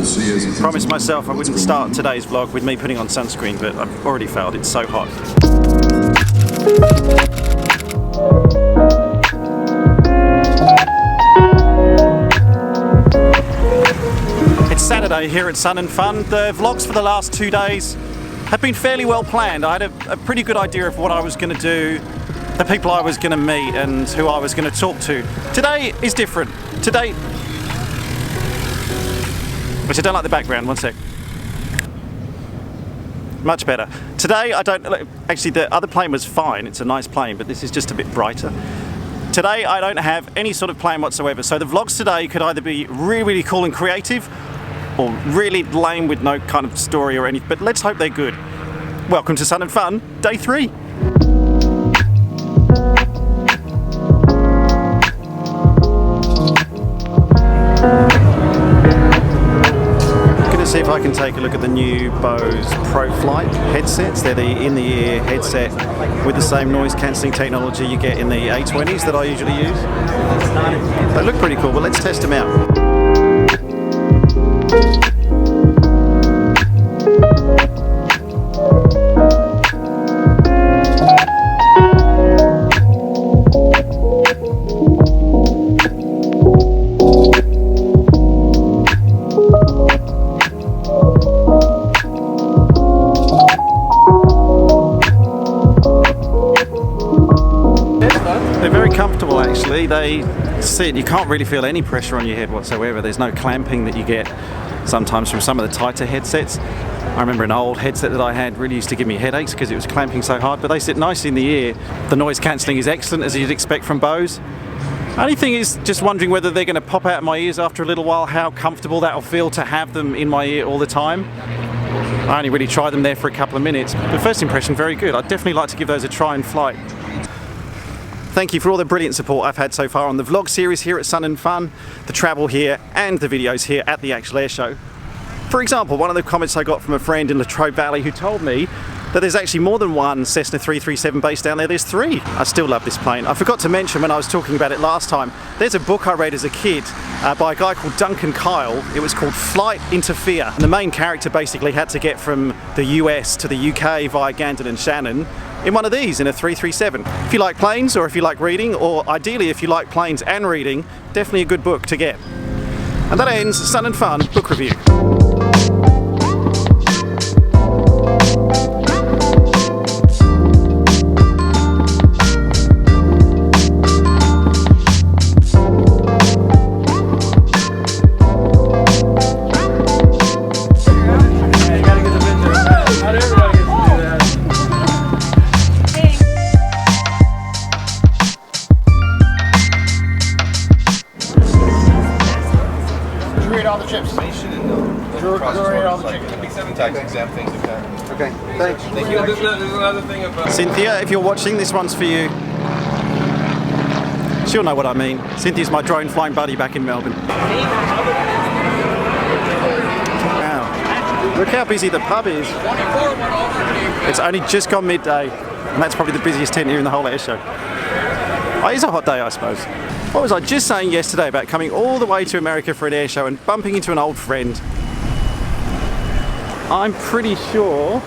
We'll see you as you Promised myself I wouldn't start today's vlog with me putting on sunscreen, but I've already failed. It's so hot. It's Saturday here at Sun and Fun. The vlogs for the last 2 days have been fairly well planned. I had a pretty good idea of what I was going to do, the people I was going to meet and who I was going to talk to. Today is different. Today... Which I don't like the background, one sec. Much better. Today I don't... Actually the other plane was fine, it's a nice plane, but this is just a bit brighter. Today I don't have any sort of plan whatsoever, so the vlogs today could either be really, really cool and creative, or really lame with no kind of story or anything, but let's hope they're good. Welcome to Sun and Fun, day 3. See if I can take a look at the new Bose ProFlight headsets. They're the in-the-ear headset with the same noise cancelling technology you get in the A20s that I usually use. They look pretty cool, but let's test them out. They sit, you can't really feel any pressure on your head whatsoever. There's no clamping that you get sometimes from some of the tighter headsets. I remember an old headset that I had really used to give me headaches because it was clamping so hard, but they sit nicely in the ear. The noise cancelling is excellent, as you'd expect from Bose. Only thing is just wondering whether they're going to pop out of my ears after a little while, how comfortable that'll feel to have them in my ear all the time. I only really tried them there for a couple of minutes, but first impression, very good. I'd definitely like to give those a try in flight. Thank you for all the brilliant support I've had so far on the vlog series here at Sun and Fun, the travel here and the videos here at the actual airshow. For example, one of the comments I got from a friend in Latrobe Valley who told me that there's actually more than one Cessna 337 base down there. There's 3. I still love this plane. I forgot to mention when I was talking about it last time, there's a book I read as a kid by a guy called Duncan Kyle. It was called Flight into Fear. And the main character basically had to get from the US to the UK via Gander and Shannon in one of these, in a 337. If you like planes, or if you like reading, or ideally if you like planes and reading, definitely a good book to get. And that ends Sun and Fun book review. Okay, thanks. Thank you. There's another thing about Cynthia, if you're watching, this one's for you. She'll know what I mean. Cynthia's my drone flying buddy back in Melbourne. Wow. Look how busy the pub is. It's only just gone midday, and that's probably the busiest tent here in the whole airshow. Oh, it's a hot day, I suppose. What was I just saying yesterday about coming all the way to America for an airshow and bumping into an old friend? I'm pretty sure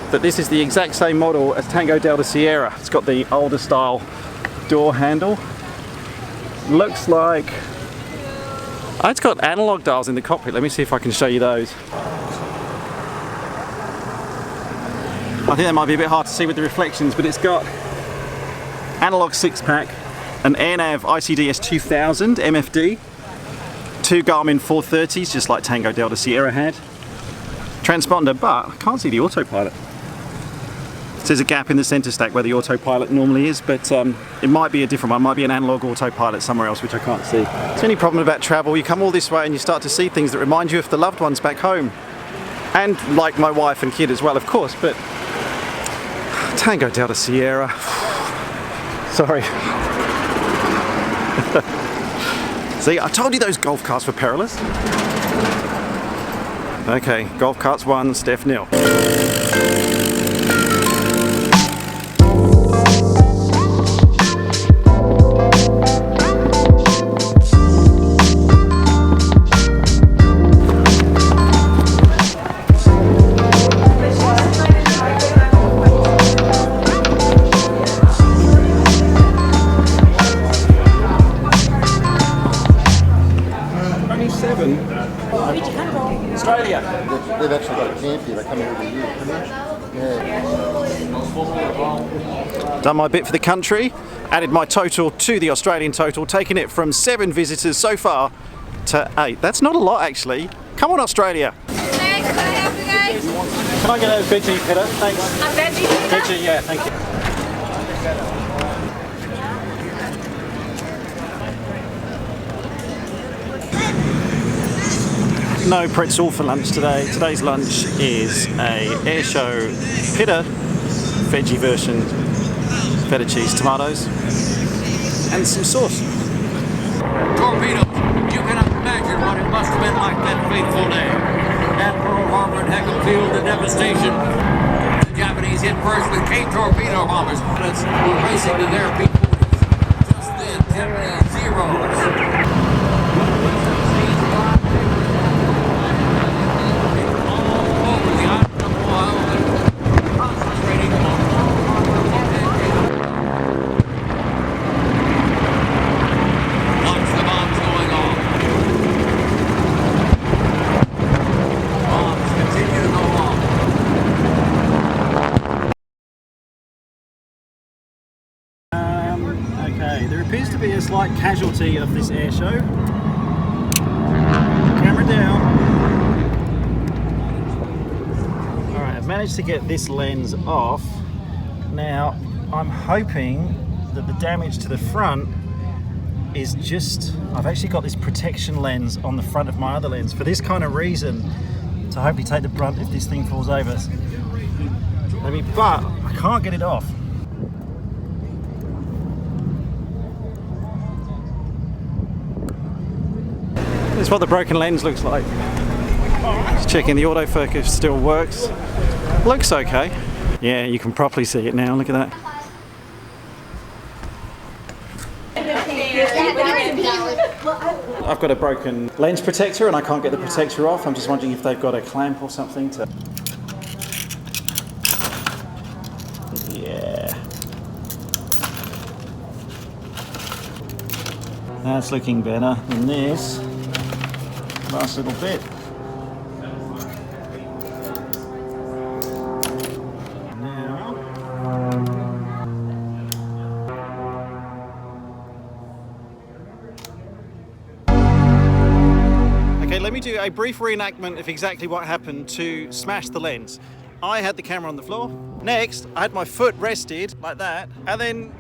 that this is the exact same model as Tango Delta Sierra. It's got the older style door handle. Looks like... Oh, it's got analog dials in the cockpit. Let me see if I can show you those. I think that might be a bit hard to see with the reflections, but it's got analog 6-pack, an AirNav ICDS 2000 MFD, 2 Garmin 430s, just like Tango Delta Sierra had. Transponder, but I can't see the autopilot. There's a gap in the center stack where the autopilot normally is, but it might be a different one. It might be an analog autopilot somewhere else, which I can't see. It's the only problem about travel. You come all this way and you start to see things that remind you of the loved ones back home. And like my wife and kid as well, of course, but Tango Delta Sierra. Sorry. See, I told you those golf carts were perilous. Okay, golf carts 1, Steph 0. Australia. They've actually got a camp here. They come here every year. Yeah. Done my bit for the country. Added my total to the Australian total, taking it from 7 visitors so far to 8. That's not a lot, actually. Come on, Australia. Thanks, can I help you guys? Can I get a veggie pita? Thanks. A veggie pita? Veggie, yeah, thank you. No pretzel for lunch today. Today's lunch is a Airshow pita veggie version, feta cheese, tomatoes, and some sauce. Torpedoes. You cannot imagine what it must have been like that fateful day. At Pearl Harbor and Heckham Field, the devastation. The Japanese hit first with K torpedo bombers. Were racing to their P-40s. Just then, 10 zeros. Okay, there appears to be a slight casualty of this air show. Camera down. Alright, I've managed to get this lens off. Now, I'm hoping that the damage to the front is just... I've actually got this protection lens on the front of my other lens for this kind of reason, to hopefully take the brunt if this thing falls over. But I can't get it off. This is what the broken lens looks like. Just checking the autofocus still works. Looks okay. Yeah, you can properly see it now. Look at that. I've got a broken lens protector and I can't get the protector off. I'm just wondering if they've got a clamp or something to... Yeah. That's looking better than this. Last little bit. Now. Okay, let me do a brief reenactment of exactly what happened to smash the lens. I had the camera on the floor. Next, I had my foot rested like that, and then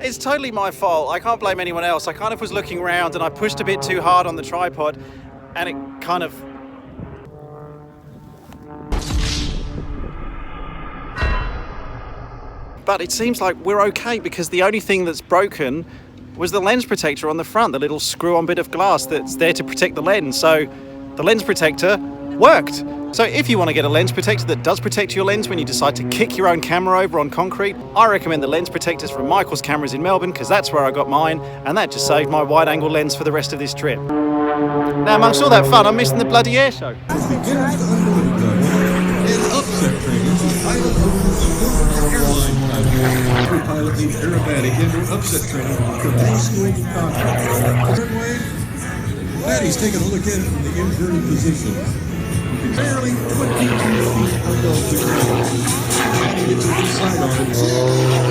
it's totally my fault. I can't blame anyone else. I kind of was looking around and I pushed a bit too hard on the tripod, and it kind of... But it seems like we're okay because the only thing that's broken was the lens protector on the front, the little screw-on bit of glass that's there to protect the lens. So the lens protector worked. So if you want to get a lens protector that does protect your lens when you decide to kick your own camera over on concrete, I recommend the lens protectors from Michael's Cameras in Melbourne, because that's where I got mine, and that just saved my wide-angle lens for the rest of this trip. Now, amongst all that fun, I'm missing the bloody air show. Every pilot needs aerobatic indoor upset training for continuing contact. Patty's taking a look at it from the inverted position. Barely 22 feet above the ground. Patty gets a good side on it.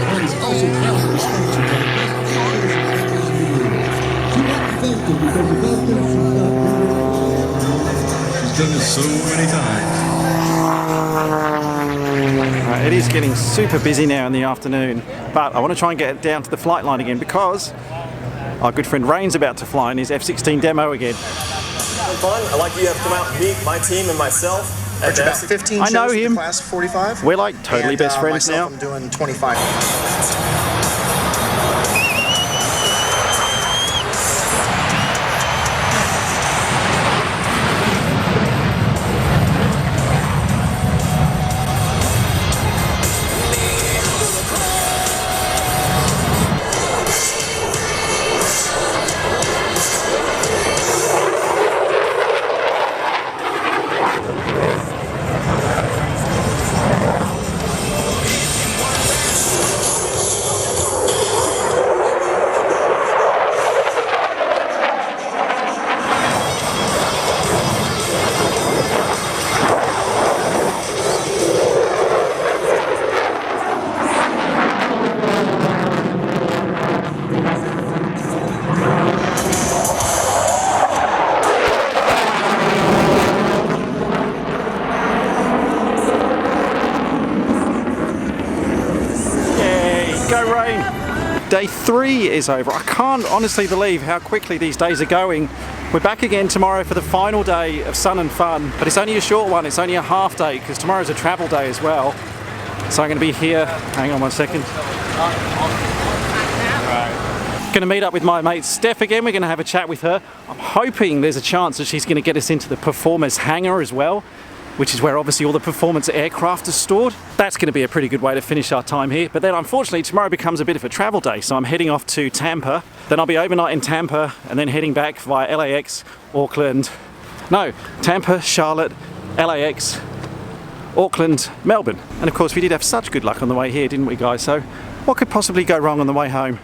Patty's also proud of the sponsor of the best players in Cameras in the world. She won't be thankful because without them she's not doing it. She's done this so many times. It is getting super busy now in the afternoon, but I want to try and get down to the flight line again because our good friend Rain's about to fly in his F-16 demo again. Fun. I'd like you to come out and meet my team and myself. At about 15 I know shows him. Class 45. We're like totally best friends now. I'm doing 25. day 3 is over. I can't honestly believe how quickly these days are going. We're back again tomorrow for the final day of sun and fun, but it's only a short one. It's only a half day because tomorrow's a travel day as well. So I'm going to be here. Hang on one second. Going to meet up with my mate Steph again. We're going to have a chat with her. I'm hoping there's a chance that she's going to get us into the performers hangar as well, which is where obviously all the performance aircraft are stored. That's going to be a pretty good way to finish our time here. But then unfortunately tomorrow becomes a bit of a travel day, so I'm heading off to Tampa. Then I'll be overnight in Tampa and then heading back via LAX, Auckland. No, Tampa, Charlotte, LAX, Auckland, Melbourne. And of course we did have such good luck on the way here, didn't we guys? So what could possibly go wrong on the way home?